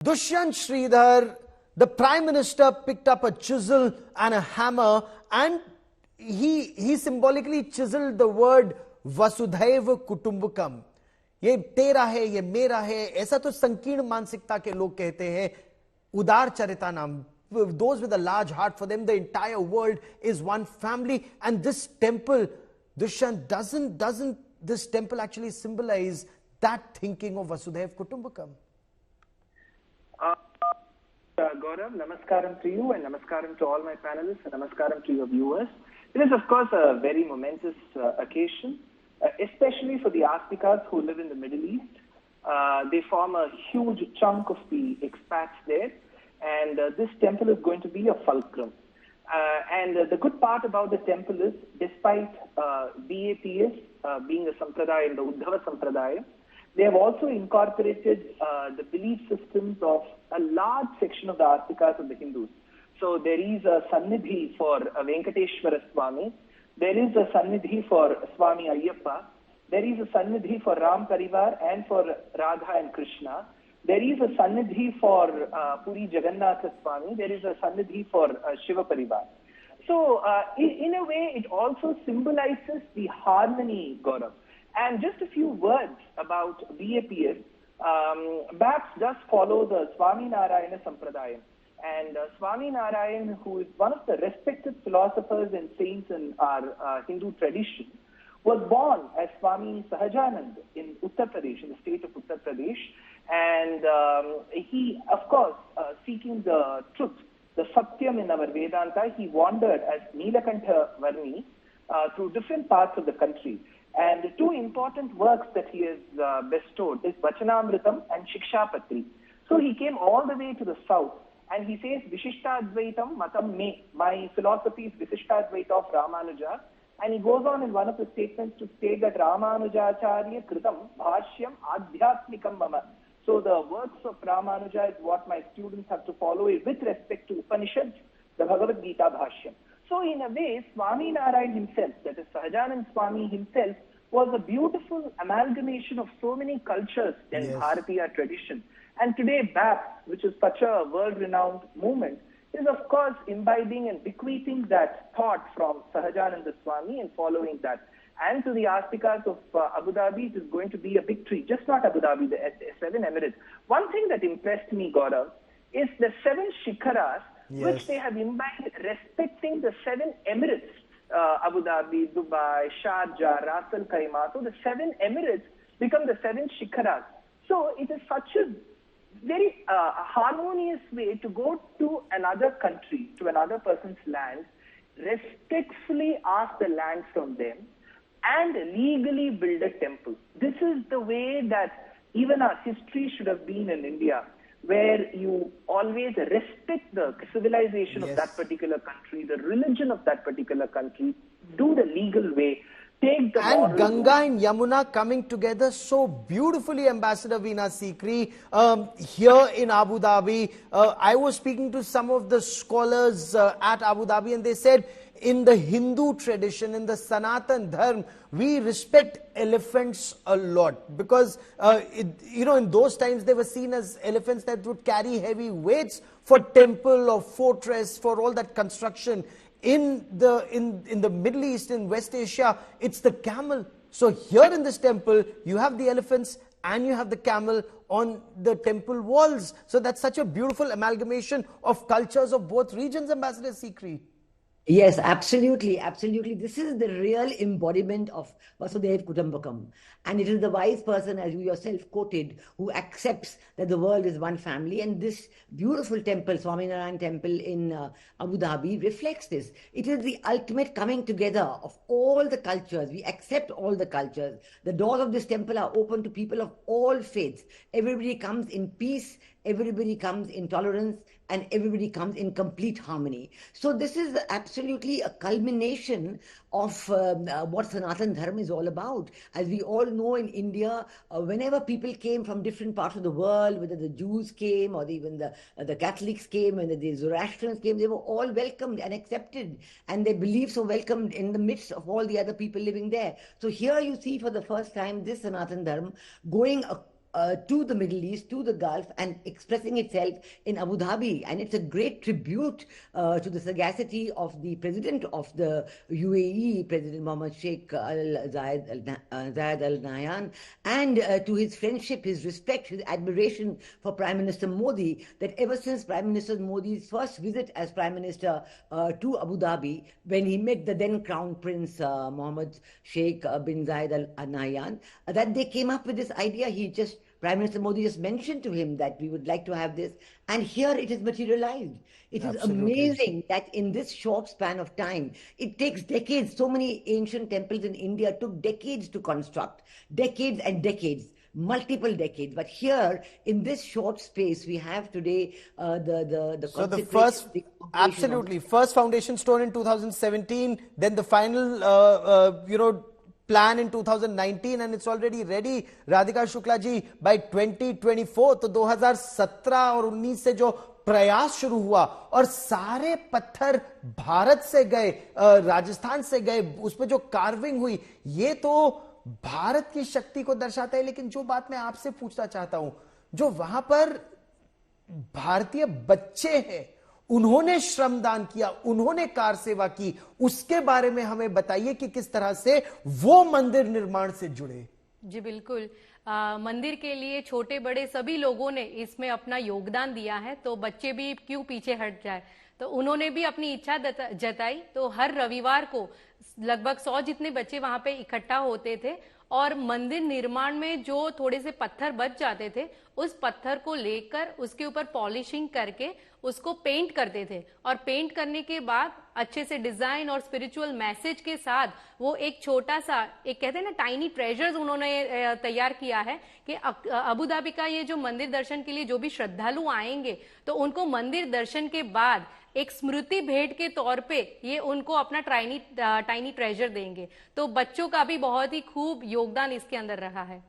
Dushyant Sridhar, the Prime Minister, picked up a chisel and a hammer, and he symbolically chiseled the word Vasudhaiva Kutumbakam. ये तेरा है, ये मेरा है, ऐसा तो संकीर्ण मानसिकता के लोग कहते हैं. उदार चरिता नाम, those with a large heart, for them the entire world is one family. And this temple, Dushyant, doesn't this temple actually symbolize that thinking of Vasudhaiva Kutumbakam? Gaurav, namaskaram to you and namaskaram to all my panelists and namaskaram to your viewers. It is of course a very momentous occasion, especially for the Astikas who live in the Middle East. They form a huge chunk of the expats there, and this temple is going to be a fulcrum. And the good part about the temple is, despite BAPS being a sampradaya in the Uddhava sampradaya, they have also incorporated the belief systems of a large section of the Astikas of the Hindus. So there is a Sannidhi for Venkateshwara Swami, there is a Sannidhi for Swami Ayyappa, there is a Sannidhi for Ram Parivar and for Radha and Krishna, there is a Sannidhi for Puri Jagannatha Swami, there is a Sannidhi for Shiva Parivar. So in a way it also symbolizes the harmony, Gaurav. And just a few words about BAPS. BAPS does follow the Swaminarayan Sampradayam. And Swaminarayan, who is one of the respected philosophers and saints in our Hindu tradition, was born as Swami Sahajanand in Uttar Pradesh, in the state of Uttar Pradesh. And he, of course, seeking the truth, the Satyam in our Vedanta, he wandered as Nilakantha Varni through different parts of the country. And the two important works that he has bestowed is Vachanamritam and Shikshapatri. So he came all the way to the south and he says, Vishishtadvaitam Matam Me, my philosophy is Vishishtadvaita of Ramanuja. And he goes on in one of the statements to state that Ramanujacharya Kritam Bhashyam Adhyatmikam Mama. So the works of Ramanuja is what my students have to follow with respect to Upanishads, the Bhagavad Gita Bhashyam. So in a way, Swaminarayan himself, that is Sahajanand Swami himself, was a beautiful amalgamation of so many cultures in Bharatiya tradition. And today BAPS, which is such a world-renowned movement, is of course imbibing and bequeathing that thought from Sahajananda Swami and following that. And to the Astikas of Abu Dhabi, it is going to be a big treat. Just not Abu Dhabi, the 7 Emirates. One thing that impressed me, Gaurav, is the 7 Shikharas, which they have imbibed, respecting the 7 Emirates, Abu Dhabi, Dubai, Sharjah, Ras Al Khaimah. So the 7 Emirates become the 7 Shikharas. So it is such a very harmonious way to go to another country, to another person's land, respectfully ask the land from them, and legally build a temple. This is the way that even our history should have been in India, where you always respect the civilization of that particular country, the religion of that particular country, do the legal way, take the and Ganga and Yamuna coming together so beautifully, Ambassador Veena Sikri, here in Abu Dhabi. I was speaking to some of the scholars at Abu Dhabi, and they said, in the Hindu tradition, in the Sanatan Dharma, we respect elephants a lot because, in those times they were seen as elephants that would carry heavy weights for temple or fortress, for all that construction. In the Middle East, in West Asia, it's the camel. So here in this temple, you have the elephants and you have the camel on the temple walls. So that's such a beautiful amalgamation of cultures of both regions, Ambassador Sikri. Yes, absolutely, absolutely. This is the real embodiment of Vasudhaiva Kutumbakam. And it is the wise person, as you yourself quoted, who accepts that the world is one family. And this beautiful temple, Swaminarayan temple in Abu Dhabi, reflects this. It is the ultimate coming together of all the cultures. We accept all the cultures. The doors of this temple are open to people of all faiths. Everybody comes in peace. Everybody comes in tolerance, and everybody comes in complete harmony. So this is absolutely a culmination of what Sanatan Dharma is all about. As we all know, in India, whenever people came from different parts of the world, whether the Jews came or even the Catholics came and the Zoroastrians came, they were all welcomed and accepted, and their beliefs were welcomed in the midst of all the other people living there. So here you see for the first time this Sanatan Dharma going to the Middle East, to the Gulf, and expressing itself in Abu Dhabi. And it's a great tribute to the sagacity of the president of the UAE, President Mohammed Sheikh Zayed Al Nahyan, and to his friendship, his respect, his admiration for Prime Minister Modi, that ever since Prime Minister Modi's first visit as Prime Minister to Abu Dhabi, when he met the then Crown Prince Mohammed Sheikh bin Zayed Al Nahyan, that they came up with this idea. Prime Minister Modi just mentioned to him that we would like to have this, and here it is materialized. It is amazing that in this short span of time, it takes decades. So many ancient temples in India took decades to construct, decades and decades, multiple decades. But here, in this short space, we have today so the first, absolutely, first foundation stone in 2017, then the final, plan in 2019, and it's already ready. Radhika Shukla ji, by 2024, तो 2017 और 19 से जो प्रयास शुरू हुआ और सारे पत्थर भारत से गए, राजस्थान से गए, उसपे जो कार्विंग हुई, ये तो भारत की शक्ति को दर्शाता है। लेकिन जो बात मैं आपसे पूछना चाहता हूं, जो वहां पर भारतीय बच्चे हैं, उन्होंने श्रमदान किया, उन्होंने कार सेवा की, उसके बारे में हमें बताइए कि किस तरह से वो मंदिर निर्माण से जुड़े। जी बिल्कुल, मंदिर के लिए छोटे बड़े सभी लोगों ने इसमें अपना योगदान दिया है, तो बच्चे भी क्यों पीछे हट जाए। तो उन्होंने भी अपनी इच्छा जताई। तो हर रविवार को लगभग 100 जितने बच्चे वहां पे इकट्ठा होते थे और मंदिर निर्माण में जो थोड़े से पत्थर बच जाते थे, उस पत्थर को लेकर उसके ऊपर पॉलिशिंग करके उसको पेंट करते थे, और पेंट करने के बाद अच्छे से डिजाइन और स्पिरिचुअल मैसेज के साथ वो एक छोटा सा, एक कहते हैं ना, टाइनी ट्रेजर्स उन्होंने तैयार किया है कि अबू धाबी का ये जो मंदिर दर्शन के लिए जो भी श्रद्धालु आएंगे, तो उनको मंदिर दर्शन के बाद एक स्मृति भेंट के तौर पे ये उनको अपना टाइनी ट्रेजर देंगे। तो बच्चों का भी बहुत ही खूब योगदान इसके अंदर रहा है।